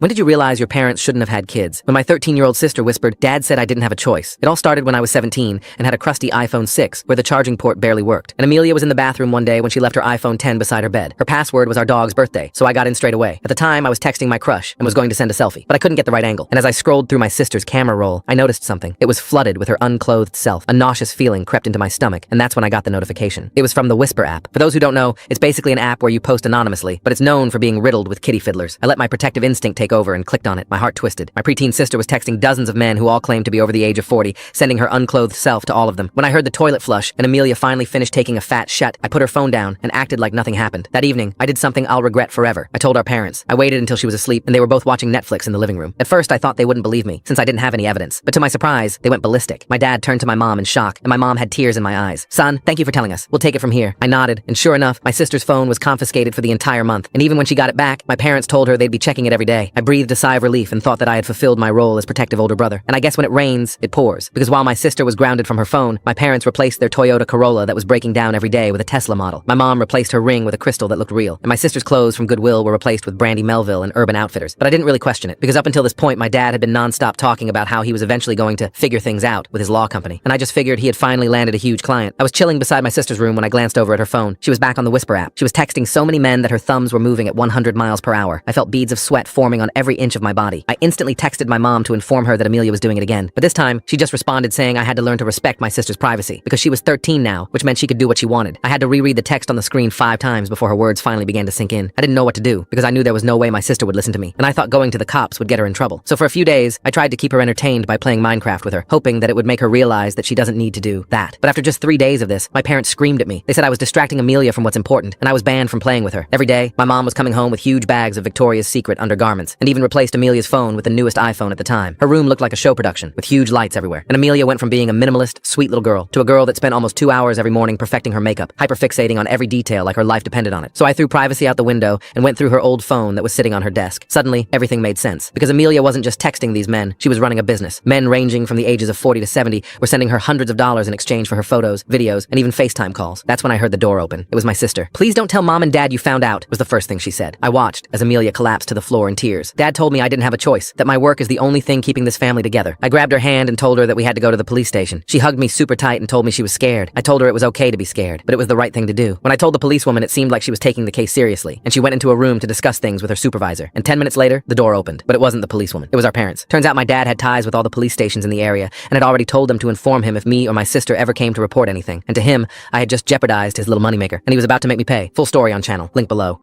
When did you realize your parents shouldn't have had kids? When my 13-year-old sister whispered, Dad said I didn't have a choice. It all started when I was 17 and had a crusty iPhone 6 where the charging port barely worked. And Amelia was in the bathroom one day when she left her iPhone 10 beside her bed. Her password was our dog's birthday, so I got in straight away. At the time, I was texting my crush and was going to send a selfie, but I couldn't get the right angle. And as I scrolled through my sister's camera roll, I noticed something. It was flooded with her unclothed self. A nauseous feeling crept into my stomach, and that's when I got the notification. It was from the Whisper app. For those who don't know, it's basically an app where you post anonymously, but it's known for being riddled with kitty fiddlers. I let my protective instinct take over and clicked on it. My heart twisted. My preteen sister was texting dozens of men who all claimed to be over the age of 40, sending her unclothed self to all of them. When I heard the toilet flush and Amelia finally finished taking a fat shut, I put her phone down and acted like nothing happened. That evening, I did something I'll regret forever. I told our parents. I waited until she was asleep and they were both watching Netflix in the living room. At first, I thought they wouldn't believe me, since I didn't have any evidence. But to my surprise, they went ballistic. My dad turned to my mom in shock, and my mom had tears in my eyes. Son, thank you for telling us. We'll take it from here. I nodded, and sure enough, my sister's phone was confiscated for the entire month. And even when she got it back, my parents told her they'd be checking it every day. I breathed a sigh of relief and thought that I had fulfilled my role as protective older brother. And I guess when it rains, it pours. Because while my sister was grounded from her phone, my parents replaced their Toyota Corolla that was breaking down every day with a Tesla model. My mom replaced her ring with a crystal that looked real. And my sister's clothes from Goodwill were replaced with Brandy Melville and Urban Outfitters. But I didn't really question it, because up until this point, my dad had been nonstop talking about how he was eventually going to figure things out with his law company. And I just figured he had finally landed a huge client. I was chilling beside my sister's room when I glanced over at her phone. She was back on the Whisper app. She was texting so many men that her thumbs were moving at 100 miles per hour. I felt beads of sweat forming on every inch of my body. I instantly texted my mom to inform her that Amelia was doing it again. But this time, she just responded saying I had to learn to respect my sister's privacy, because she was 13 now, which meant she could do what she wanted. I had to reread the text on the screen 5 times before her words finally began to sink in. I didn't know what to do, because I knew there was no way my sister would listen to me, and I thought going to the cops would get her in trouble. So for a few days, I tried to keep her entertained by playing Minecraft with her, hoping that it would make her realize that she doesn't need to do that. But after just 3 days of this, my parents screamed at me. They said I was distracting Amelia from what's important, and I was banned from playing with her. Every day, my mom was coming home with huge bags of Victoria's Secret undergarments, and even replaced Amelia's phone with the newest iPhone at the time. Her room looked like a show production, with huge lights everywhere. And Amelia went from being a minimalist, sweet little girl to a girl that spent almost 2 hours every morning perfecting her makeup, hyperfixating on every detail like her life depended on it. So I threw privacy out the window and went through her old phone that was sitting on her desk. Suddenly, everything made sense, because Amelia wasn't just texting these men, she was running a business. Men ranging from the ages of 40 to 70 were sending her hundreds of dollars in exchange for her photos, videos, and even FaceTime calls. That's when I heard the door open. It was my sister. "Please don't tell Mom and Dad you found out," was the first thing she said. I watched as Amelia collapsed to the floor in tears. Dad told me I didn't have a choice, that my work is the only thing keeping this family together. I grabbed her hand and told her that we had to go to the police station. She hugged me super tight and told me she was scared. I told her it was okay to be scared, but it was the right thing to do. When I told the policewoman, it seemed like she was taking the case seriously, and she went into a room to discuss things with her supervisor. And 10 minutes later, the door opened. But it wasn't the policewoman. It was our parents. Turns out my dad had ties with all the police stations in the area, and had already told them to inform him if me or my sister ever came to report anything. And to him, I had just jeopardized his little moneymaker, and he was about to make me pay. Full story on channel. Link below.